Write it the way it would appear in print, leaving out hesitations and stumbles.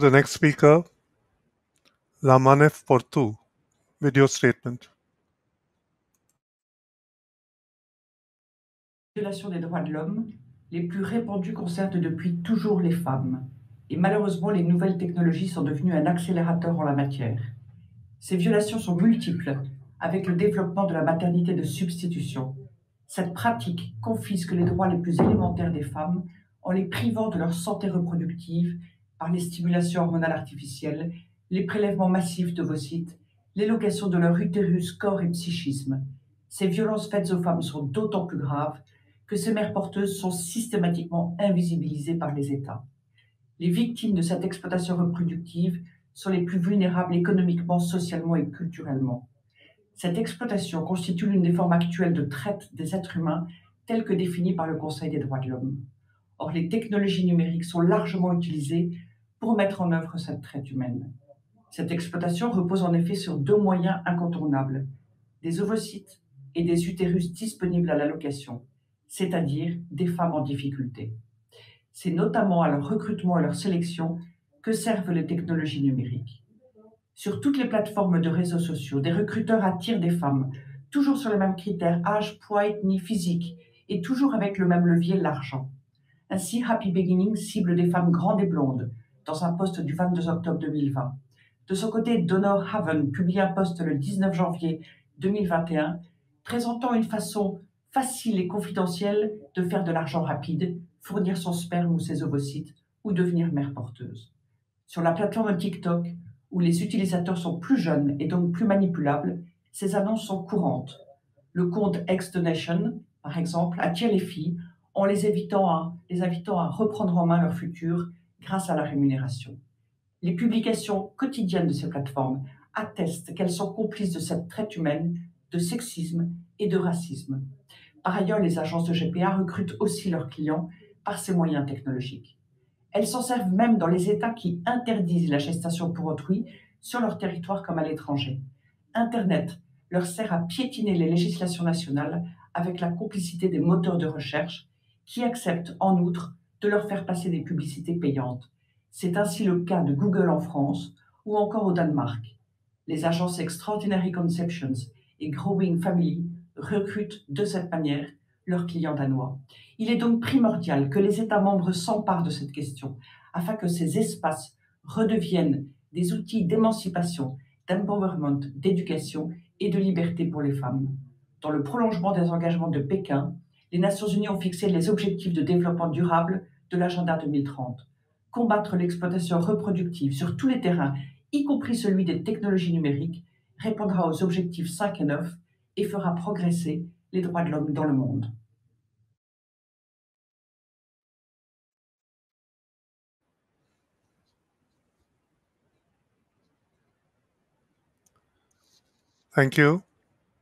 The next speaker, Lamanef Portu, video statement. Les violations des droits de l'homme les plus répandues concernent depuis toujours les femmes. Et malheureusement, les nouvelles technologies sont devenues un accélérateur en la matière. Ces violations sont multiples, avec le développement de la maternité de substitution. Cette pratique confisque les droits les plus élémentaires des femmes en les privant de leur santé reproductive par les stimulations hormonales artificielles, les prélèvements massifs d'ovocytes, l'élocation de leur utérus, corps et psychisme. Ces violences faites aux femmes sont d'autant plus graves que ces mères porteuses sont systématiquement invisibilisées par les États. Les victimes de cette exploitation reproductive sont les plus vulnérables économiquement, socialement et culturellement. Cette exploitation constitue l'une des formes actuelles de traite des êtres humains telles que définies par le Conseil des droits de l'homme. Or, les technologies numériques sont largement utilisées pour mettre en œuvre cette traite humaine. Cette exploitation repose en effet sur deux moyens incontournables, des ovocytes et des utérus disponibles à la location, c'est-à-dire des femmes en difficulté. C'est notamment à leur recrutement et leur sélection que servent les technologies numériques. Sur toutes les plateformes de réseaux sociaux, des recruteurs attirent des femmes, toujours sur les mêmes critères, âge, poids, ethnie, physique, et toujours avec le même levier, l'argent. Ainsi, Happy Beginning cible des femmes grandes et blondes, dans un post du 22 octobre 2020. De son côté, Donor Haven publie un post le 19 janvier 2021, présentant une façon facile et confidentielle de faire de l'argent rapide, fournir son sperme ou ses ovocytes, ou devenir mère porteuse. Sur la plateforme TikTok, où les utilisateurs sont plus jeunes et donc plus manipulables, ces annonces sont courantes. Le compte X-Donation, par exemple, attire les filles en les invitant à reprendre en main leur futur grâce à la rémunération. Les publications quotidiennes de ces plateformes attestent qu'elles sont complices de cette traite humaine, de sexisme et de racisme. Par ailleurs, les agences de GPA recrutent aussi leurs clients par ces moyens technologiques. Elles s'en servent même dans les États qui interdisent la gestation pour autrui sur leur territoire comme à l'étranger. Internet leur sert à piétiner les législations nationales avec la complicité des moteurs de recherche qui acceptent en outre de leur faire passer des publicités payantes. C'est ainsi le cas de Google en France ou encore au Danemark. Les agences Extraordinary Conceptions et Growing Family recrutent de cette manière leurs clients danois. Il est donc primordial que les États membres s'emparent de cette question afin que ces espaces redeviennent des outils d'émancipation, d'empowerment, d'éducation et de liberté pour les femmes. Dans le prolongement des engagements de Pékin, les Nations Unies ont fixé les objectifs de développement durable de l'agenda 2030. Combattre l'exploitation reproductive sur tous les terrains, y compris celui des technologies numériques, répondra aux objectifs 5 et 9 et fera progresser les droits de l'homme dans le monde. Thank you.